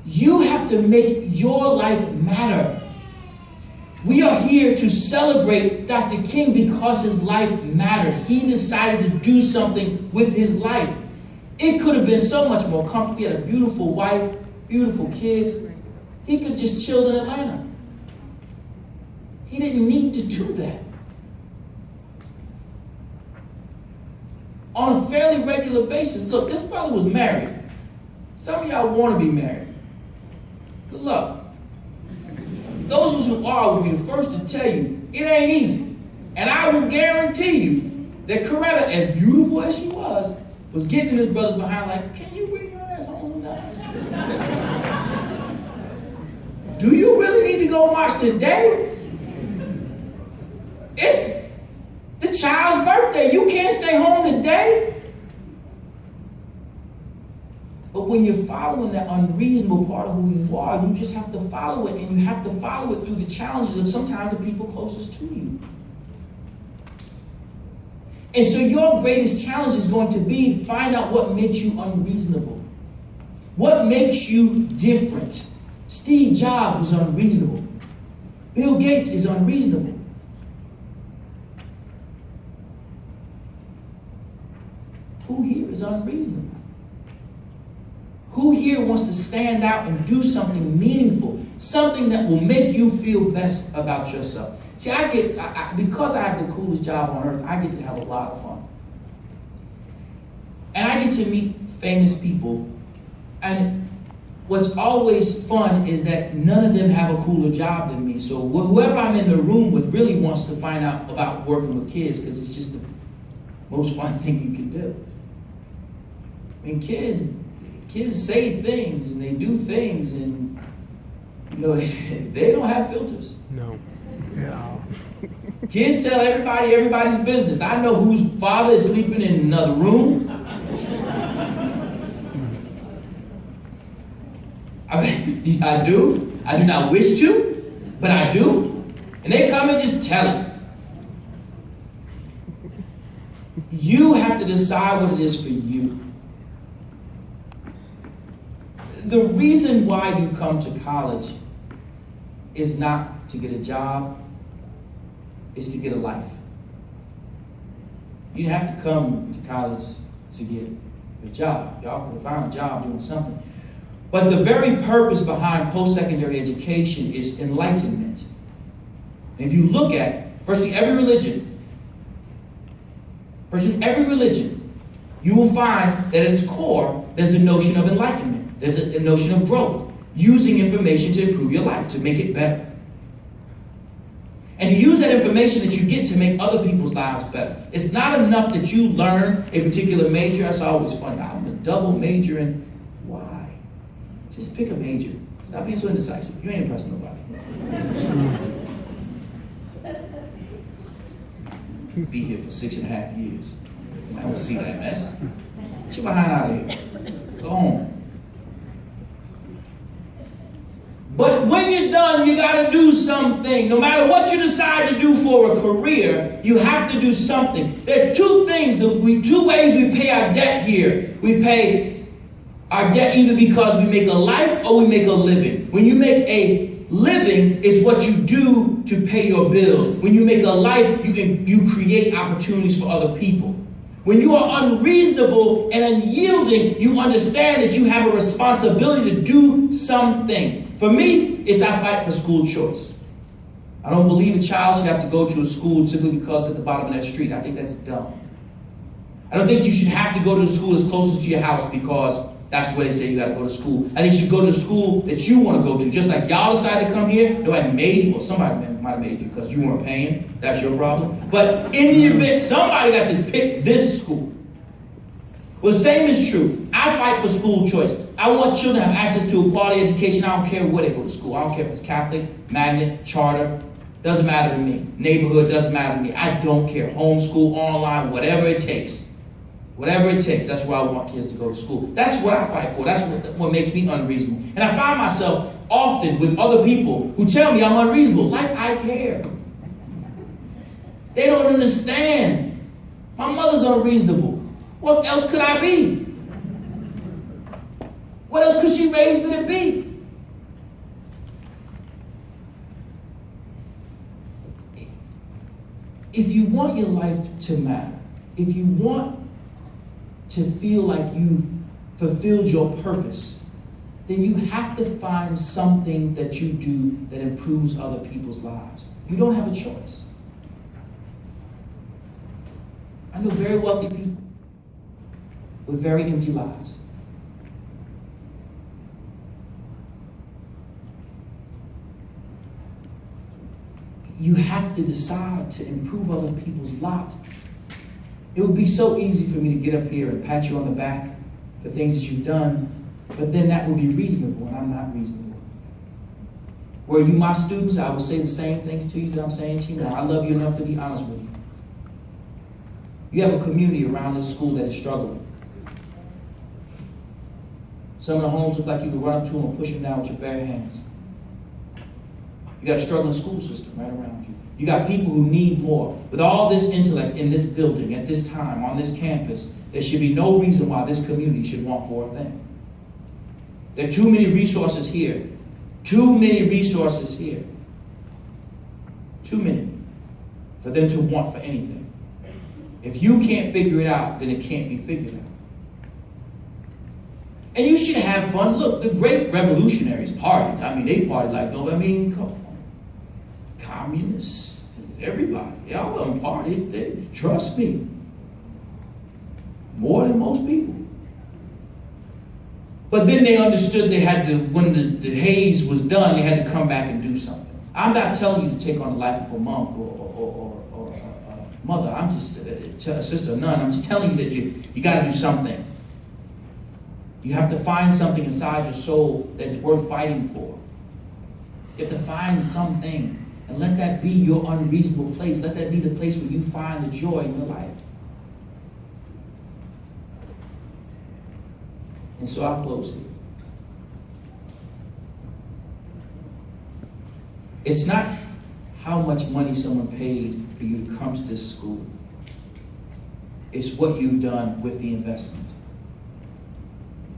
You have to make your life matter. We are here to celebrate Dr. King because his life mattered. He decided to do something with his life. It could have been so much more comfortable. He had a beautiful wife, beautiful kids. He could have just chilled in Atlanta. He didn't need to do that. On a fairly regular basis, look, this brother was married. Some of y'all want to be married. Good luck. Those of us who are will be the first to tell you it ain't easy. And I will guarantee you that Coretta, as beautiful as she was getting in his brother's behind like, can you bring your ass home sometime? Do you really need to go march today? It's the child's birthday. You can't stay home today. But when you're following that unreasonable part of who you are, you just have to follow it, and you have to follow it through the challenges of sometimes the people closest to you. And so your greatest challenge is going to be to find out what makes you unreasonable. What makes you different? Steve Jobs was unreasonable. Bill Gates is unreasonable. Who here is unreasonable? Who here wants to stand out and do something meaningful? Something that will make you feel best about yourself. See, because I have the coolest job on earth, I get to have a lot of fun. And I get to meet famous people. And what's always fun is that none of them have a cooler job than me. So whoever I'm in the room with really wants to find out about working with kids, because it's just the most fun thing you can do. I mean, kids say things and they do things, and you know, they don't have filters. No. Yeah. Kids tell everybody's business. I know whose father is sleeping in another room. I do. I do not wish to, but I do. And they come and just tell it. You have to decide what it is for you. The reason why you come to college is not to get a job, it's to get a life. You didn't have to come to college to get a job. Y'all could have found a job doing something. But the very purpose behind post-secondary education is enlightenment. And if you look at virtually every religion, you will find that at its core, there's a notion of enlightenment. There's a notion of growth, using information to improve your life, to make it better. And to use that information that you get to make other people's lives better. It's not enough that you learn a particular major. That's always funny. I'm a double major in why? Just pick a major. Stop being so indecisive. You ain't impressing nobody. Be here for 6.5 years. I don't see that mess. Get your behind out of here. Go home. But when you're done, you got to do something. No matter what you decide to do for a career, you have to do something. There are two ways we pay our debt here. We pay our debt either because we make a life or we make a living. When you make a living, it's what you do to pay your bills. When you make a life, you create opportunities for other people. When you are unreasonable and unyielding, you understand that you have a responsibility to do something. For me, it's I fight for school choice. I don't believe a child should have to go to a school simply because it's at the bottom of that street. I think that's dumb. I don't think you should have to go to the school that's closest to your house because that's where they say you got to go to school. I think you should go to the school that you want to go to. Just like y'all decided to come here, nobody made you. Well, somebody might have made you because you weren't paying. That's your problem. But in the event, somebody got to pick this school. Well, the same is true. I fight for school choice. I want children to have access to a quality education. I don't care where they go to school. I don't care if it's Catholic, magnet, charter. Doesn't matter to me. Neighborhood doesn't matter to me. I don't care. Homeschool, online, whatever it takes. Whatever it takes. That's where I want kids to go to school. That's what I fight for. That's what makes me unreasonable. And I find myself often with other people who tell me I'm unreasonable. Like I care. They don't understand. My mother's unreasonable. What else could I be? What else could she raise me to be? you want your life to matter, if you want to feel like you've fulfilled your purpose, then you have to find something that you do that improves other people's lives. You don't have a choice. I know very wealthy people with very empty lives. You have to decide to improve other people's lot. It would be so easy for me to get up here and pat you on the back for things that you've done, but then that would be reasonable, and I'm not reasonable. Were you my students, I would say the same things to you that I'm saying to you now. I love you enough to be honest with you. You have a community around this school that is struggling. Some of the homes look like you could run up to them and push them down with your bare hands. You got a struggling school system right around you. You got people who need more. With all this intellect in this building, at this time, on this campus, there should be no reason why this community should want for a thing. There are too many resources here. Too many resources here. Too many for them to want for anything. If you can't figure it out, then it can't be figured out. And you should have fun. Look, the great revolutionaries partied. I mean, they partied like nobody. I mean, come on. Communists, everybody. All of them partied. They, trust me. More than most people. But then they understood they had to, when the haze was done, they had to come back and do something. I'm not telling you to take on the life of a monk or a mother. I'm just a sister or nun. I'm just telling you that you got to do something. You have to find something inside your soul that is worth fighting for. You have to find something and let that be your unreasonable place. Let that be the place where you find the joy in your life. And so I'll close here. It's not how much money someone paid for you to come to this school. It's what you've done with the investment.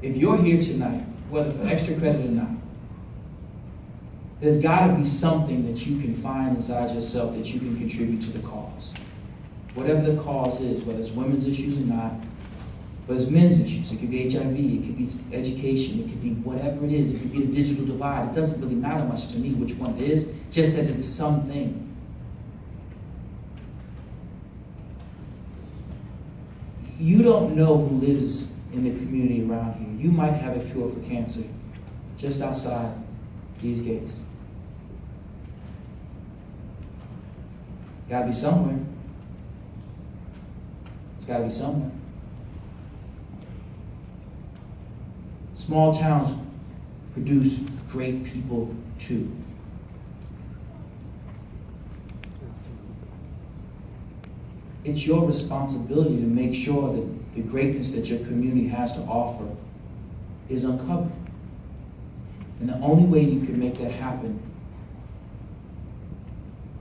If you're here tonight, whether for extra credit or not, there's got to be something that you can find inside yourself that you can contribute to the cause. Whatever the cause is, whether it's women's issues or not, whether it's men's issues, it could be HIV, it could be education, it could be whatever it is, it could be the digital divide. It doesn't really matter much to me which one it is, just that it is something. You don't know who lives in the community around here. You might have a cure for cancer just outside these gates. Gotta be somewhere. It's gotta be somewhere. Small towns produce great people too. It's your responsibility to make sure that the greatness that your community has to offer is uncovered. And the only way you can make that happen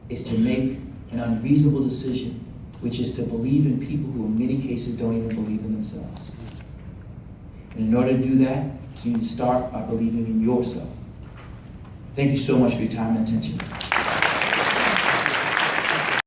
is to make an unreasonable decision, which is to believe in people who in many cases don't even believe in themselves. And in order to do that, you need to start by believing in yourself. Thank you so much for your time and attention.